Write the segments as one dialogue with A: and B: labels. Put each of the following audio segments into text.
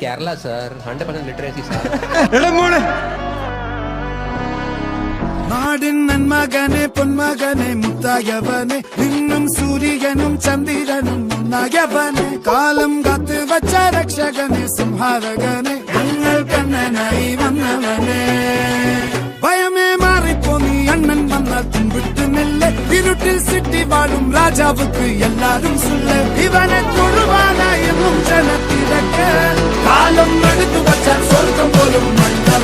A: Kerala sir 100% literacy sir.
B: നാടിൻ നന്മകനെ പൊന്മകനെ മുത്തായവനെ നിന്നും സൂര്യനും ചന്ദ്രനും ഒന്നായവനെ കാലം കാത്ത് വച്ച രക്ഷകനെ സംഹാരകനെ ഞങ്ങൾ കണ്ണനായി വന്നവനെ ഭയമേ മാറിപ്പോ നീ അണ്ണൻ വന്നാൽ തുമ്പിട്ടുന്നില്ല ഇരുട്ടിൽ സിറ്റി വാഴും രാജാവുക്ക് എല്ലാരും സുല്ല ഇവനെ തൊഴുവാനായെന്നും ജനത്തിരക്ക് കാലം എടുത്തു വച്ചാൽ സ്വർഗം പോലും മണ്ണർ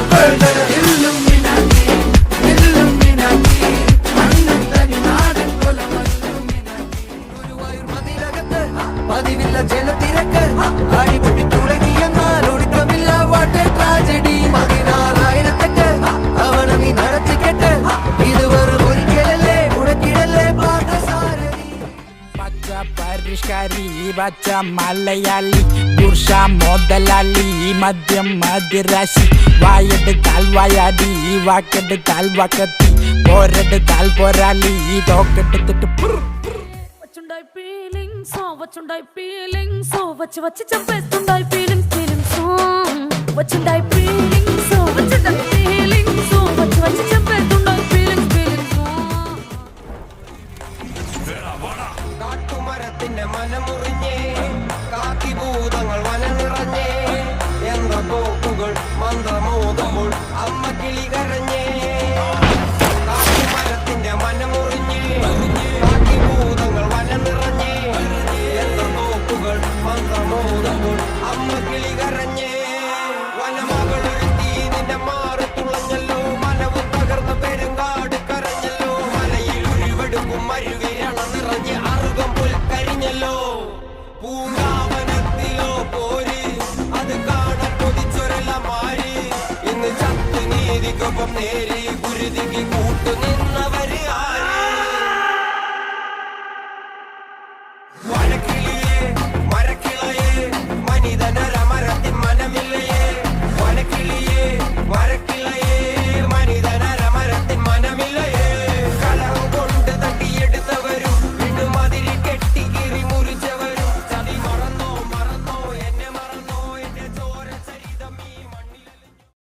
C: പതിവില്ല ജലത്തിരക്ക് അടിപൊളി തുടങ്ങിയെന്നാൽ ഒടുക്കമില്ല വാട്ടെ ട്രാജഡി 16,000 അവനെ നീ നടത്തി കെട്ട് ഇത് വെറും ഒരിക്കലല്ലേ ഉടക്കിടല്ലേ പാദസാരഥി
D: പച്ച പരിഷ്കാരി പച്ച മലയാളി പുരുഷ മുതലാളി മദ്യം മദിരാശി വായെടുത്താൽ വായാടി വാക്കെടുത്താൽ വാക്കത്തി പോരെടുത്താൽ പോരാളി തോക്കെടുത്തിട്ട്
E: వచ్చుండాయి ఫీలింగ్స్ వచ్చి చంపేస్తుండాయి